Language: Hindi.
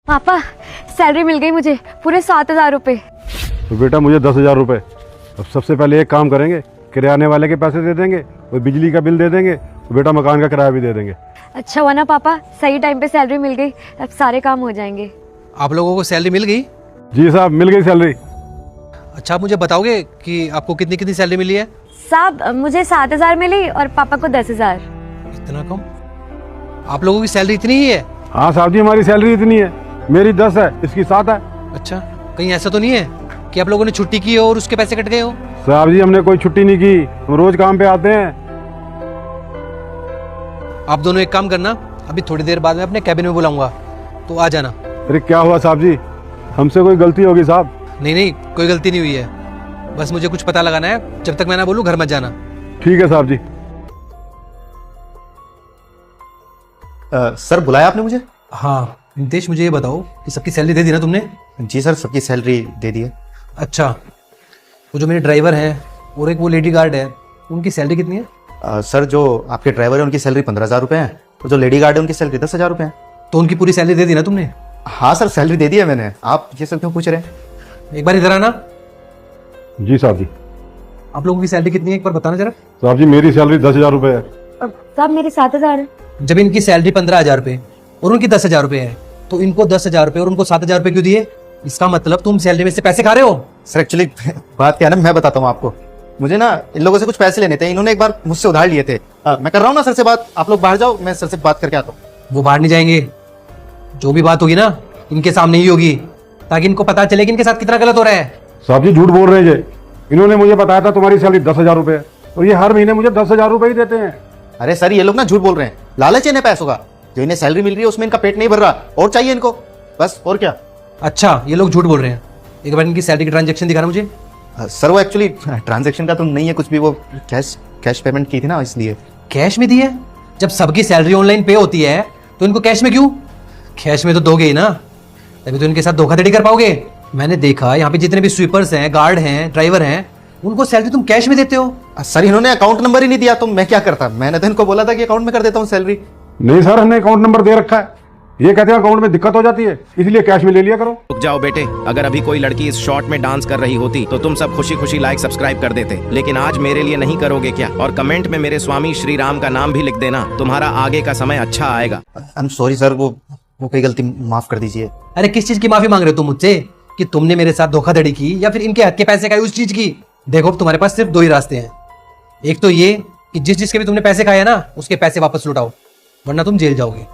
पापा सैलरी मिल गई मुझे, पूरे 7,000 रुपये। तो बेटा मुझे 10,000 रुपये। अब सबसे पहले एक काम करेंगे, किराने वाले के पैसे दे देंगे और बिजली का बिल दे देंगे और बेटा मकान का किराया भी दे देंगे। अच्छा हुआ ना पापा, सही टाइम पे सैलरी मिल गई, अब सारे काम हो जाएंगे। आप लोगों को सैलरी मिल गई? जी साहब, मिल गई सैलरी। अच्छा, आप मुझे बताओगे कि आपको कितनी कितनी सैलरी मिली है? साहब मुझे 7,000 मिली और पापा को 10,000। इतना कम? आप लोगों की सैलरी इतनी ही है? हाँ साहब जी, हमारी सैलरी इतनी है, मेरी 10 है, इसकी 7 है। अच्छा, कहीं ऐसा तो नहीं है कि आप लोगों ने छुट्टी की हो और उसके पैसे कट गए हो? साहब जी, हमने कोई छुट्टी नहीं की, हम रोज काम पे आते हैं। आप दोनों एक काम करना, अभी थोड़ी देर बाद मैं अपने कैबिन में बुलाऊंगा, तो आ जाना। अरे क्या हुआ साहब जी, हमसे कोई गलती होगी साहब? नहीं नहीं, कोई गलती नहीं हुई है, बस मुझे कुछ पता लगाना है। जब तक मैं ना बोलूं घर मत जाना। ठीक है साहब जी। सर बुलाया आपने मुझे? हाँ नितेश, मुझे ये बताओ कि सबकी सैलरी दे दी ना तुमने? जी सर, सबकी सैलरी दे दी है। अच्छा, वो जो मेरे ड्राइवर हैं और एक वो लेडी गार्ड है, उनकी सैलरी कितनी है? सर जो आपके ड्राइवर है उनकी सैलरी 15,000 रुपये है, और जो लेडी गार्ड है उनकी सैलरी 10,000 रुपये है। तो उनकी पूरी सैलरी दे दी ना तुमने? हाँ सर, सैलरी दे दी है मैंने। आप ये सब क्यों पूछ रहे हैं? एक बार इधर आना। जी साहब जी। आप लोगों की सैलरी कितनी है एक बार बताना जरा। साहब जी, मेरी सैलरी 10,000 रुपये है। साहब मेरे 7,000 है। जब इनकी सैलरी 15,000 रुपये और उनकी 10,000 रुपये है, तो इनको 10,000 रुपये और उनको 7,000 रुपये क्यों दिए? इसका मतलब तुम सैलरी में से पैसे खा रहे हो। सर एक्चुअली बात क्या है ना, मैं बताता हूँ आपको। मुझे ना इन लोगों से कुछ पैसे लेने थे, इन्होंने एक बार मुझसे उधार लिए थे। मैं कर रहा हूँ ना सर से बात, आप लोग बाहर जाओ, मैं सर से बात करके आता हूँ। वो बाहर नहीं जाएंगे, जो भी बात होगी ना इनके सामने ही होगी, ताकि इनको पता चले कि इनके साथ कितना गलत हो रहा है। साहब जी झूठ बोल रहे हैं ये, इन्होंने मुझे बताया था तुम्हारी सैलरी 10,000 रुपये है और ये हर महीने मुझे 10,000 रुपये ही देते हैं। अरे सर, ये लोग ना झूठ बोल रहे हैं, लालच है इन्हें पैसों का। जो इन्हें सैलरी मिल रही है उसमें इनका पेट नहीं भर रहा, और चाहिए इनको, बस और क्या। अच्छा, ये लोग झूठ बोल रहे हैं। एक बार इनकी सैलरी की ट्रांजेक्शन दिखाना मुझे। सर वो एक्चुअली ट्रांजेक्शन का तो नहीं है कुछ भी, वो कैश पेमेंट की थी ना, इसलिए। कैश में दी है? जब सबकी सैलरी ऑनलाइन पे होती है तो इनको कैश में क्यों? कैश में तो दोगे ही ना, तभी तो इनके साथ धोखाधड़ी कर पाओगे। मैंने देखा यहाँ पे जितने भी स्वीपर्स हैं, गार्ड हैं, ड्राइवर हैं, उनको सैलरी तुम कैश में देते हो। सर इन्होंने अकाउंट नंबर ही नहीं दिया, तो मैं क्या करता? मैंने तो इनको बोला था कि अकाउंट में कर देता हूँ सैलरी। नहीं सर, हमने अकाउंट नंबर दे रखा है, ये कहते हैं अकाउंट में दिक्कत हो जाती है, इसलिए कैश में ले लिया करो। रुक जाओ बेटे, अगर अभी कोई लड़की इस शॉट में डांस कर रही होती तो तुम सब खुशी खुशी लाइक सब्सक्राइब कर देते, लेकिन आज मेरे लिए नहीं करोगे क्या? और कमेंट में मेरे स्वामी श्री राम का नाम भी लिख देना, तुम्हारा आगे का समय अच्छा आएगा। आई एम सॉरी सर, वो कोई गलती माफ कर दीजिए। अरे किस चीज की माफी मांग रहे हो तुम मुझसे? कि तुमने मेरे साथ धोखाधड़ी की या फिर इनके हक के पैसे खाए उस चीज की? देखो तुम्हारे पास सिर्फ दो ही रास्ते हैं। एक तो ये कि जिस जिसके भी तुमने पैसे खाए ना उसके पैसे वापस लौटाओ, वरना तुम जेल जाओगे।